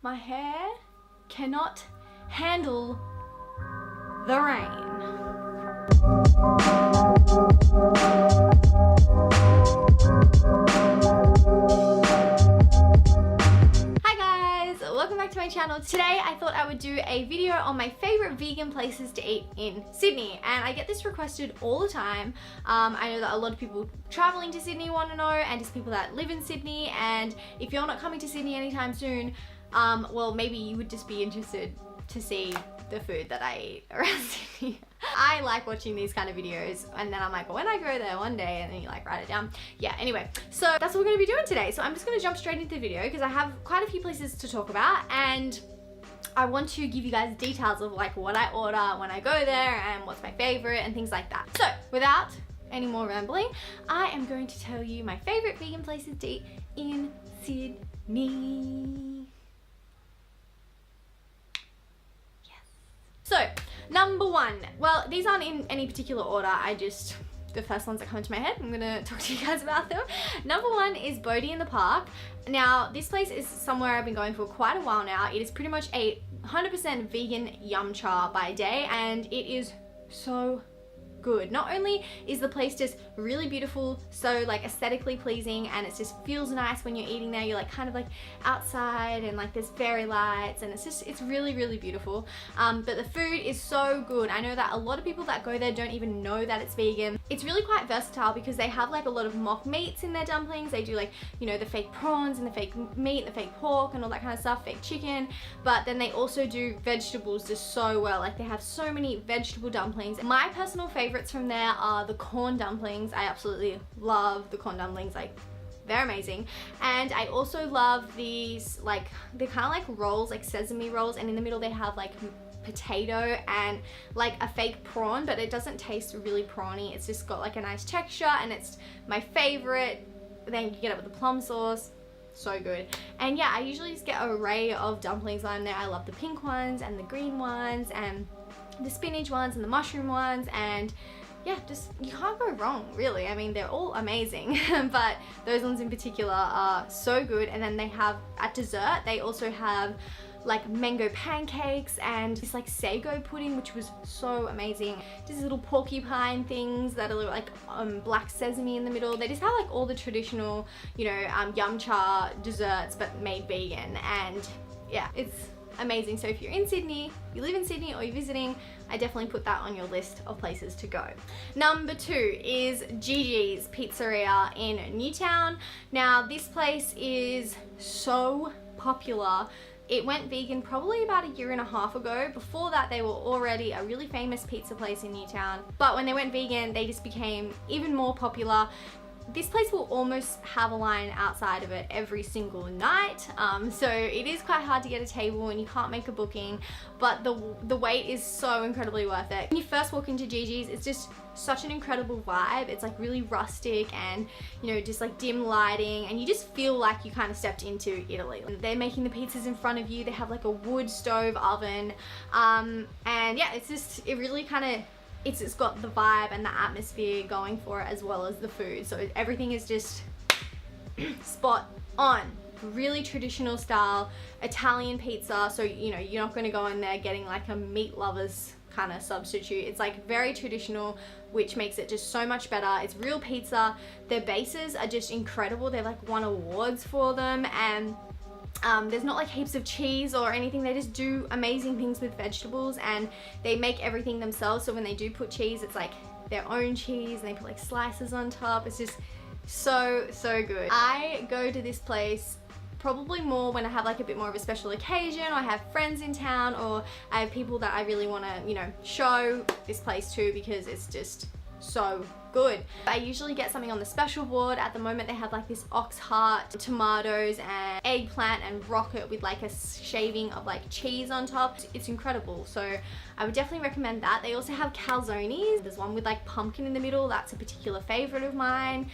My hair cannot handle the rain. Welcome back to my channel. Today I thought I would do a video on my favorite vegan places to eat in Sydney, and I get this requested all the time. I know that a lot of people traveling to Sydney want to know, and just people that live in Sydney, and if you're not coming to Sydney anytime soon, well, maybe you would just be interested to see the food that I eat around Sydney. I like watching these kind of videos, and then I'm like, well, when I go there one day, and then you like write it down. Yeah, anyway, so that's what we're gonna be doing today. So I'm just gonna jump straight into the video because I have quite a few places to talk about, and I want to give you guys details of like what I order when I go there and what's my favorite and things like that. So without any more rambling, I am going to tell you my favorite vegan places to eat in Sydney. So, number one, well, these aren't in any particular order, the first ones that come into my head, I'm gonna talk to you guys about them. Number one is Bodhi in the Park. Now, this place is somewhere I've been going for quite a while now. It is pretty much a 100% vegan yum cha by day, and it is so good. Not only is the place just really beautiful, so like aesthetically pleasing, and it just feels nice when you're eating there. You're like kind of like outside, and like there's fairy lights, and it's really, really beautiful. But the food is so good. I know that a lot of people that go there don't even know that it's vegan. It's really quite versatile because they have like a lot of mock meats in their dumplings. They do like, you know, the fake prawns and the fake meat, the fake pork and all that kind of stuff, fake chicken. But then they also do vegetables just so well. Like they have so many vegetable dumplings. My personal favorites from there are the corn dumplings. I absolutely love the corn dumplings, like they're amazing. And I also love these, like they're kind of like rolls, like sesame rolls, and in the middle they have like potato and like a fake prawn, but it doesn't taste really prawny. It's just got like a nice texture, and it's my favorite. Then you get it with the plum sauce. So good. And yeah, I usually just get an array of dumplings on there. I love the pink ones and the green ones and the spinach ones and the mushroom ones, and yeah, just you can't go wrong really. I mean, they're all amazing but those ones in particular are so good. And then they have, at dessert, they also have like mango pancakes and this like sago pudding, which was so amazing. Just little porcupine things that are like black sesame in the middle. They just have like all the traditional, you know, yum cha desserts but made vegan, and yeah, it's amazing. So if you're in Sydney, you live in Sydney, or you're visiting, I definitely put that on your list of places to go. Number two is Gigi's Pizzeria in Newtown. Now this place is so popular. It went vegan probably about 1.5 years ago. Before that, they were already a really famous pizza place in Newtown. But when they went vegan, they just became even more popular. This place will almost have a line outside of it every single night, so it is quite hard to get a table and you can't make a booking, but the wait is so incredibly worth it. When you first walk into Gigi's, it's just such an incredible vibe. It's like really rustic and, you know, just like dim lighting, and you just feel like you kind of stepped into Italy. They're making the pizzas in front of you. They have like a wood stove oven, and yeah, it really kind of, it's got the vibe and the atmosphere going for it, as well as the food. So everything is just spot on. Really traditional style Italian pizza. So, you know, you're not going to go in there getting like a meat lover's kind of substitute. It's like very traditional, which makes it just so much better. It's real pizza. Their bases are just incredible. They've like won awards for them, and there's not like heaps of cheese or anything. They just do amazing things with vegetables, and they make everything themselves. So when they do put cheese, it's like their own cheese, and they put like slices on top. It's just so good. I go to this place probably more when I have like a bit more of a special occasion, or I have friends in town, or I have people that I really want to, you know, show this place to, because it's just so good. I usually get something on the special board. At the moment they have like this ox heart, tomatoes and eggplant and rocket with like a shaving of like cheese on top. It's incredible, so I would definitely recommend that. They also have calzones. There's one with like pumpkin in the middle. That's a particular favorite of mine.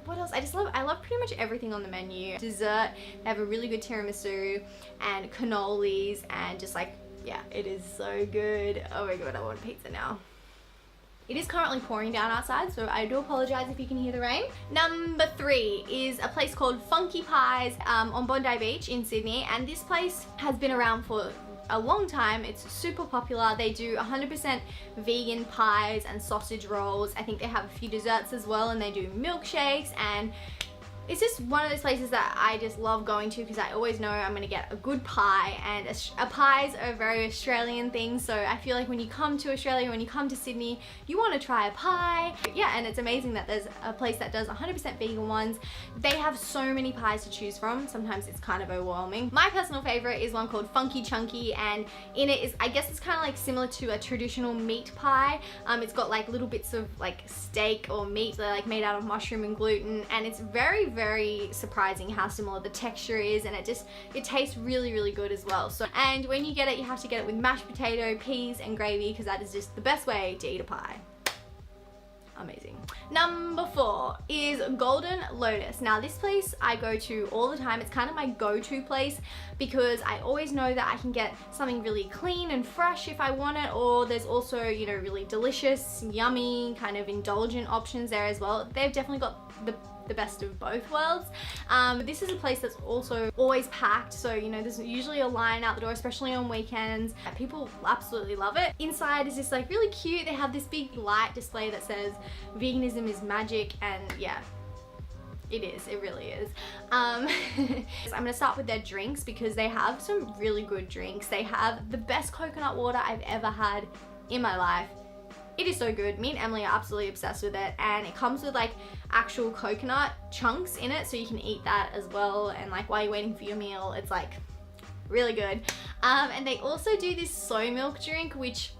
What else? I love pretty much everything on the menu. Dessert, they have a really good tiramisu and cannolis, and just like, yeah, it is so good. Oh my god, I want pizza now. It is currently pouring down outside, so I do apologize if you can hear the rain. Number 3 is a place called Funky Pies on Bondi Beach in Sydney, and this place has been around for a long time. It's super popular. They do 100% vegan pies and sausage rolls. I think they have a few desserts as well, and they do milkshakes, and it's just one of those places that I just love going to because I always know I'm gonna get a good pie, and pies are a very Australian thing, so I feel like when you come to Australia, when you come to Sydney, you want to try a pie. Yeah, and it's amazing that there's a place that does 100% vegan ones. They have so many pies to choose from, sometimes it's kind of overwhelming. My personal favorite is one called Funky Chunky, and in it is, I guess it's kind of like similar to a traditional meat pie. It's got like little bits of like steak or meat that are like made out of mushroom and gluten, and it's very surprising how similar the texture is, and it tastes really good as well. So, and when you get it, you have to get it with mashed potato, peas and gravy, because that is just the best way to eat a pie. Amazing. Number 4 is Golden Lotus. Now this place I go to all the time. It's kind of my go-to place because I always know that I can get something really clean and fresh if I want it, or there's also, you know, really delicious, yummy, kind of indulgent options there as well. They've definitely got the best of both worlds. This is a place that's also always packed, so you know there's usually a line out the door, especially on weekends. People absolutely love it. Inside is just like really cute. They have this big light display that says veganism is magic, and yeah, it is, it really is. I'm gonna start with their drinks because they have some really good drinks. They have the best coconut water I've ever had in my life. It is so good. Me and Emily are absolutely obsessed with it, and it comes with like actual coconut chunks in it, so you can eat that as well, and like while you're waiting for your meal, it's like really good. And they also do this soy milk drink, which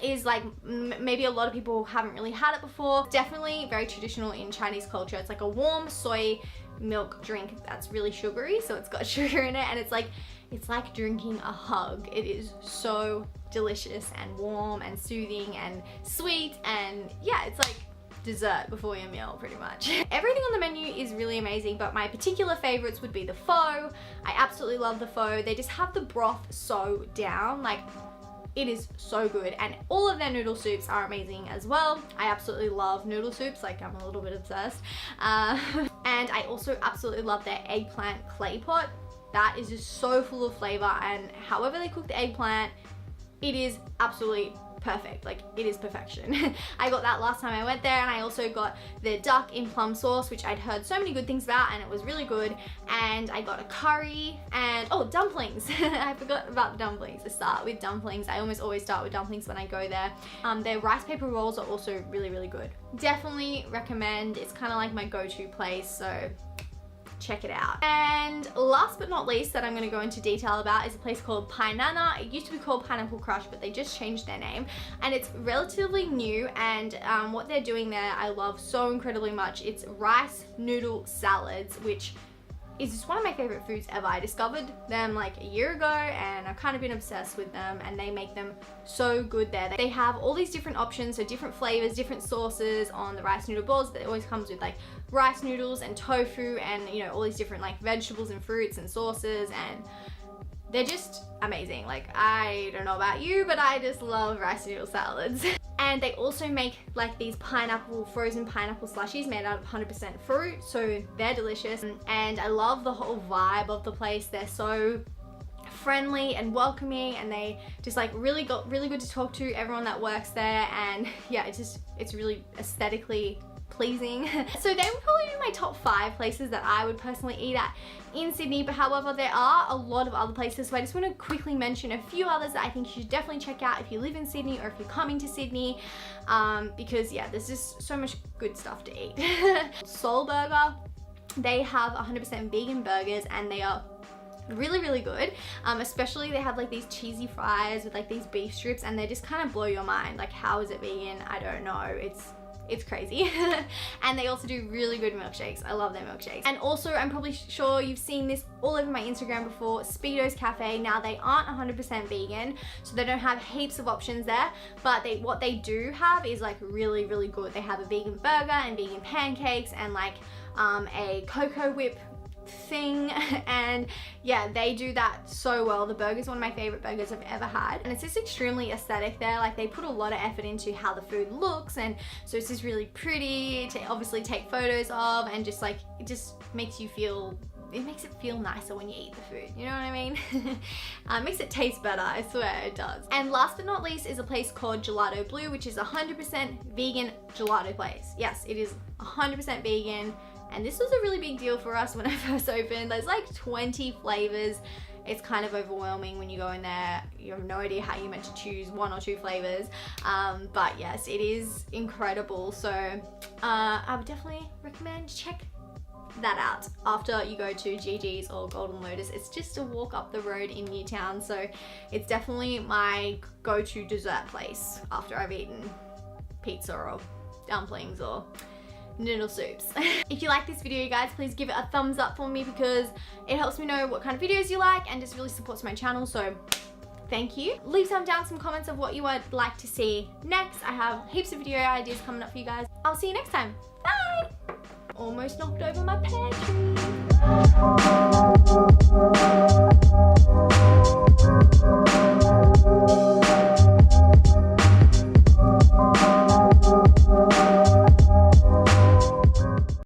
is like maybe a lot of people haven't really had it before. Definitely very traditional in Chinese culture. It's like a warm soy milk drink that's really sugary, so it's got sugar in it, and it's like drinking a hug. It is so delicious and warm and soothing and sweet, and yeah, it's like dessert before your meal pretty much. Everything on the menu is really amazing, but my particular favorites would be the pho. I absolutely love the pho. They just have the broth so down, like it is so good, and all of their noodle soups are amazing as well. I absolutely love noodle soups, like I'm a little bit obsessed. And I also absolutely love their eggplant clay pot. That is just so full of flavor, and however they cook the eggplant, it is absolutely perfect. Like it is perfection. I got that last time I went there, and I also got the duck in plum sauce, which I'd heard so many good things about, and it was really good. And I got a curry and dumplings. I forgot about the dumplings. I start with dumplings. I almost always start with dumplings when I go there. Their rice paper rolls are also really good. Definitely recommend. It's kind of like my go-to place, so check it out. And last but not least that I'm going to go into detail about is a place called Pineapple. It used to be called Pineapple Crush, but they just changed their name, and it's relatively new, and what they're doing there I love so incredibly much. It's rice noodle salads, which is just one of my favorite foods ever. I discovered them like a year ago, and I've kind of been obsessed with them, and they make them so good there. They have all these different options, so different flavors, different sauces on the rice noodle balls, but it always comes with like rice noodles and tofu and, you know, all these different like vegetables and fruits and sauces, and they're just amazing. Like, I don't know about you, but I just love rice noodle salads. And they also make like these frozen pineapple slushies made out of 100% fruit, so they're delicious. And I love the whole vibe of the place. They're so friendly and welcoming, and they just like really good to talk to everyone that works there, and yeah, it's really aesthetically pleasing. So they would probably be my top 5 places that I would personally eat at in Sydney, but however there are a lot of other places, so I just want to quickly mention a few others that I think you should definitely check out if you live in Sydney or if you're coming to Sydney, because yeah, there's just so much good stuff to eat. Soul Burger, they have 100% vegan burgers, and they are really good. Especially they have like these cheesy fries with like these beef strips, and they just kind of blow your mind. Like, how is it vegan? I don't know. It's crazy. And they also do really good milkshakes. I love their milkshakes. And also, I'm probably sure you've seen this all over my Instagram before, Speedo's Cafe. Now, they aren't 100% vegan, so they don't have heaps of options there, but what they do have is like really good. They have a vegan burger and vegan pancakes, and like a cocoa whip thing, and yeah, they do that so well. The burger's one of my favorite burgers I've ever had, and it's just extremely aesthetic there. Like, they put a lot of effort into how the food looks, and so it's just really pretty to obviously take photos of, and just like, it just makes you feel, it makes it feel nicer when you eat the food, you know what I mean? Makes it taste better, I swear it does. And last but not least is a place called Gelato Blue, which is a 100% vegan gelato place. Yes, it is 100% vegan, and this was a really big deal for us when I first opened. There's like 20 flavors. It's kind of overwhelming when you go in there. You have no idea how you're meant to choose 1 or 2 flavors. But yes, it is incredible. So I would definitely recommend check that out after you go to GG's or Golden Lotus. It's just a walk up the road in Newtown, so it's definitely my go-to dessert place after I've eaten pizza or dumplings or noodle soups. If you like this video, you guys, please give it a thumbs up for me, because it helps me know what kind of videos you like and just really supports my channel, so thank you. Leave some comments of what you would like to see next. I have heaps of video ideas coming up for you guys. I'll see you next time. Bye! Almost knocked over my pear tree.